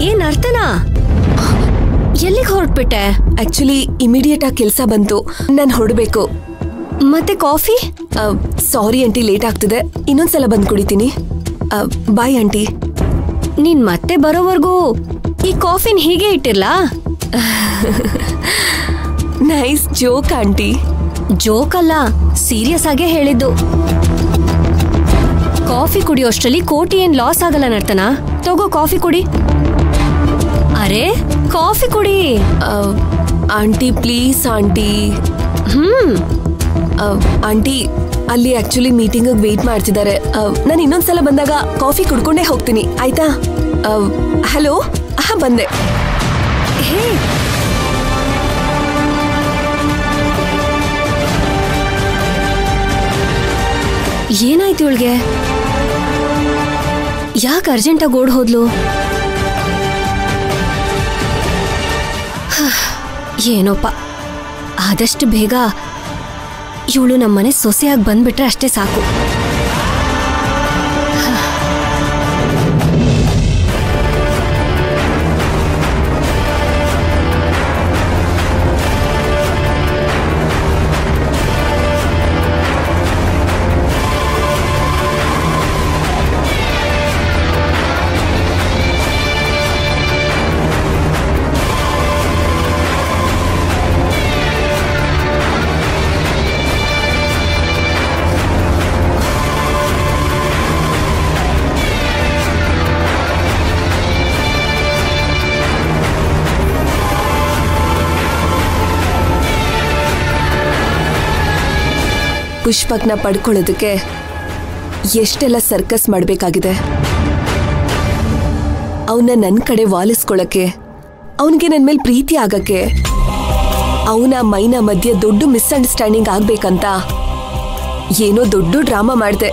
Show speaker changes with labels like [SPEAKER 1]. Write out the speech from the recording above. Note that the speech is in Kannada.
[SPEAKER 1] ಏನ್ ಅರ್ಥನಾ? ಎಲ್ಲಿಗೆ ಹೊರಟ್ಬಿಟ್ಟೆ?
[SPEAKER 2] ಆಕ್ಚುಲಿ ಇಮಿಡಿಯೇಟ್ ಆಗಿ ಕೆಲಸ ಬಂತು, ನಾನು ಹೊರಡಬೇಕು.
[SPEAKER 1] ಮತ್ತೆ ಕಾಫಿ?
[SPEAKER 2] ಸಾರಿ ಆಂಟಿ, ಲೇಟ್ ಆಗ್ತಿದೆ, ಇನ್ನೊಂದ್ಸಲ ಬಂದು ಕುಡಿತೀನಿ. Bye aunty.
[SPEAKER 1] ನೀನ್ ಮತ್ತೆ ಬರೋವರೆಗೂ ಈ ಕಾಫಿನ ಹೀಗೆ ಇಟ್ಟಿರ್ಲಾ?
[SPEAKER 2] Nice joke aunty.
[SPEAKER 1] ಜೋಕ್ ಅಲ್ಲ, ಸೀರಿಯಸ್ ಆಗೇ ಹೇಳಿದ್ದು. ಕಾಫಿ ಕುಡಿಯೋಷ್ಟರಲ್ಲಿ ಕೋಟಿ ಏನ್ ಲಾಸ್ ಆಗಲ್ಲ ನರ್ತನ. ತಗೋ ಕಾಫಿ ಕುಡಿ. ಅರೆ ಕಾಫಿ ಕುಡಿ.
[SPEAKER 2] Aunty please aunty. ಆಂಟಿ ಅಲ್ಲಿ ಆಕ್ಚುಲಿ ಮೀಟಿಂಗ್ ವೇಟ್ ಮಾಡ್ತಿದ್ದಾರೆ. ನಾನು ಇನ್ನೊಂದ್ಸಲ ಬಂದಾಗ ಕಾಫಿ ಕುಡ್ಕೊಂಡೇ ಹೋಗ್ತೀನಿ, ಆಯ್ತಾ? ಹಲೋ, ಬಂದೆ.
[SPEAKER 1] ಹೇ, ಏನಾಯ್ತು ಇವಳಿಗೆ? ಯಾಕೆ ಅರ್ಜೆಂಟಾಗಿ ಓಡ್ ಹೋದ್ಲು? ಏನೋಪ್ಪ, ಆದಷ್ಟು ಬೇಗ ಇವಳು ನಮ್ಮನೆ ಸೊಸೆಯಾಗಿ ಬಂದ್ಬಿಟ್ರೆ ಅಷ್ಟೇ ಸಾಕು.
[SPEAKER 2] ಪುಷ್ಪಕ್ನ ಪಡ್ಕೊಳ್ಳೋದಕ್ಕೆ ಎಷ್ಟೆಲ್ಲ ಸರ್ಕಸ್ ಮಾಡಬೇಕಾಗಿದೆ. ಅವನ್ನ ನನ್ನ ಕಡೆ ವಾಲಿಸ್ಕೊಳ್ಳೋಕ್ಕೆ, ಅವನಿಗೆ ನನ್ನ ಮೇಲೆ ಪ್ರೀತಿ ಆಗಕ್ಕೆ, ಅವನ ಮೈನ ಮಧ್ಯೆ ದೊಡ್ಡ ಮಿಸ್ಅಂಡರ್ಸ್ಟ್ಯಾಂಡಿಂಗ್ ಆಗ್ಬೇಕಂತ ಏನೋ ದೊಡ್ಡ ಡ್ರಾಮಾ ಮಾಡಿದೆ.